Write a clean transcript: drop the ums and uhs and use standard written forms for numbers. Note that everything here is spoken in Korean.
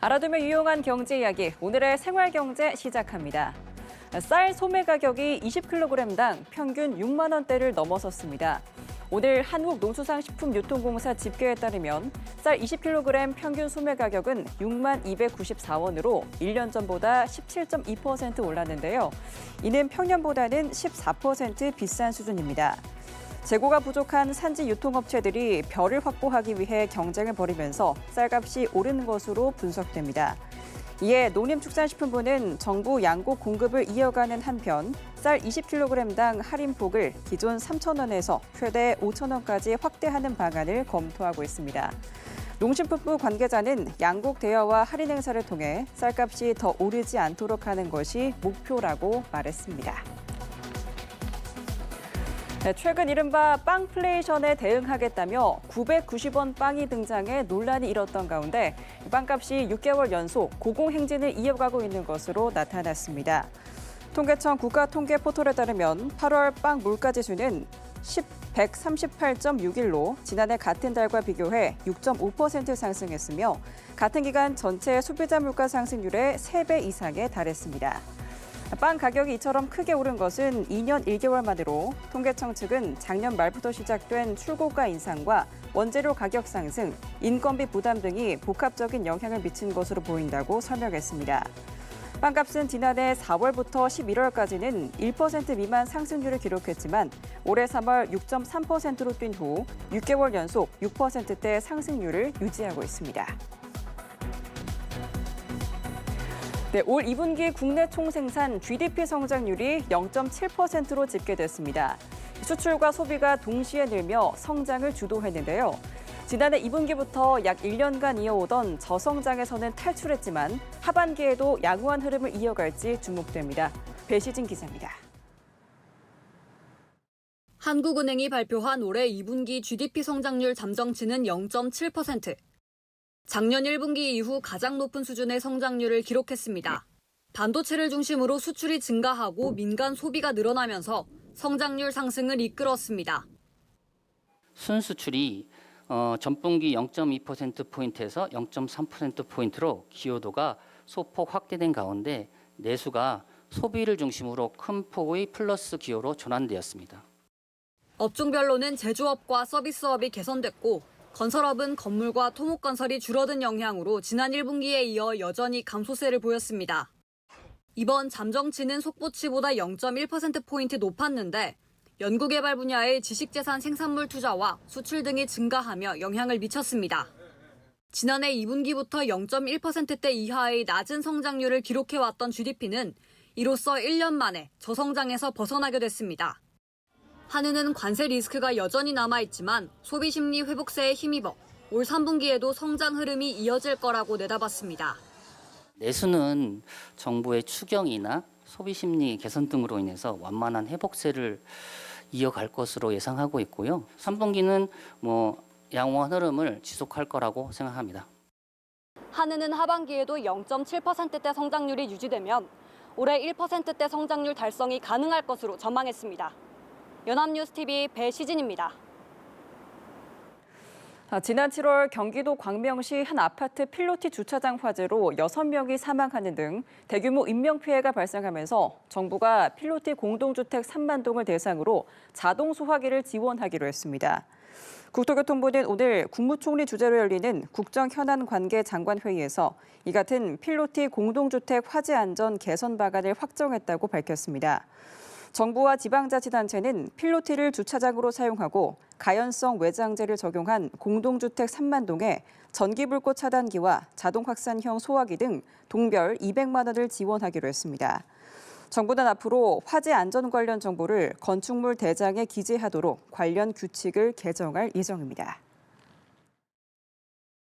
알아두면 유용한 경제 이야기, 오늘의 생활경제 시작합니다. 쌀 소매 가격이 20kg당 평균 6만 원대를 넘어섰습니다. 오늘 한국농수산식품유통공사 집계에 따르면 쌀 20kg 평균 소매 가격은 6만 294원으로 1년 전보다 17.2% 올랐는데요. 이는 평년보다는 14% 비싼 수준입니다. 재고가 부족한 산지 유통업체들이 벼를 확보하기 위해 경쟁을 벌이면서 쌀값이 오르는 것으로 분석됩니다. 이에 농림축산식품부는 정부 양곡 공급을 이어가는 한편 쌀 20kg당 할인폭을 기존 3,000원에서 최대 5,000원까지 확대하는 방안을 검토하고 있습니다. 농식품부 관계자는 양곡 대여와 할인 행사를 통해 쌀값이 더 오르지 않도록 하는 것이 목표라고 말했습니다. 최근 이른바 빵플레이션에 대응하겠다며 990원 빵이 등장해 논란이 일었던 가운데 빵값이 6개월 연속 고공행진을 이어가고 있는 것으로 나타났습니다. 통계청 국가통계포털에 따르면 8월 빵 물가지수는 138.61로 지난해 같은 달과 비교해 6.5% 상승했으며 같은 기간 전체 소비자 물가 상승률의 3배 이상에 달했습니다. 빵 가격이 이처럼 크게 오른 것은 2년 1개월 만으로 통계청 측은 작년 말부터 시작된 출고가 인상과 원재료 가격 상승, 인건비 부담 등이 복합적인 영향을 미친 것으로 보인다고 설명했습니다. 빵값은 지난해 4월부터 11월까지는 1% 미만 상승률을 기록했지만 올해 3월 6.3%로 뛴 후 6개월 연속 6%대 상승률을 유지하고 있습니다. 네, 올 2분기 국내 총생산 GDP 성장률이 0.7%로 집계됐습니다. 수출과 소비가 동시에 늘며 성장을 주도했는데요. 지난해 2분기부터 약 1년간 이어오던 저성장에서는 탈출했지만 하반기에도 양호한 흐름을 이어갈지 주목됩니다. 배시진 기자입니다. 한국은행이 발표한 올해 2분기 GDP 성장률 잠정치는 0.7%. 작년 1분기 이후 가장 높은 수준의 성장률을 기록했습니다. 반도체를 중심으로 수출이 증가하고 민간 소비가 늘어나면서 성장률 상승을 이끌었습니다. 순수출이 전분기 0.2%포인트에서 0.3%포인트로 기여도가 소폭 확대된 가운데 내수가 소비를 중심으로 큰 폭의 플러스 기여로 전환되었습니다. 업종별로는 제조업과 서비스업이 개선됐고 건설업은 건물과 토목건설이 줄어든 영향으로 지난 1분기에 이어 여전히 감소세를 보였습니다. 이번 잠정치는 속보치보다 0.1%포인트 높았는데 연구개발 분야의 지식재산 생산물 투자와 수출 등이 증가하며 영향을 미쳤습니다. 지난해 2분기부터 0.1%대 이하의 낮은 성장률을 기록해왔던 GDP는 이로써 1년 만에 저성장에서 벗어나게 됐습니다. 한은은 관세 리스크가 여전히 남아있지만 소비 심리 회복세에 힘입어 올 3분기에도 성장 흐름이 이어질 거라고 내다봤습니다. 내수는 정부의 추경이나 소비 심리 개선 등으로 인해서 완만한 회복세를 이어갈 것으로 예상하고 있고요. 3분기는 양호한 흐름을 지속할 거라고 생각합니다. 한은은 하반기에도 0.7%대 성장률이 유지되면 올해 1%대 성장률 달성이 가능할 것으로 전망했습니다. 연합뉴스TV 배시진입니다. 지난 7월 경기도 광명시 한 아파트 필로티 주차장 화재로 6명이 사망하는 등 대규모 인명피해가 발생하면서 정부가 필로티 공동주택 3만 동을 대상으로 자동 소화기를 지원하기로 했습니다. 국토교통부는 오늘 국무총리 주재로 열리는 국정현안관계장관회의에서 이 같은 필로티 공동주택 화재 안전 개선 방안을 확정했다고 밝혔습니다. 정부와 지방자치단체는 필로티를 주차장으로 사용하고 가연성 외장재를 적용한 공동주택 3만 동에 전기불꽃 차단기와 자동 확산형 소화기 등 동별 200만 원을 지원하기로 했습니다. 정부는 앞으로 화재 안전 관련 정보를 건축물 대장에 기재하도록 관련 규칙을 개정할 예정입니다.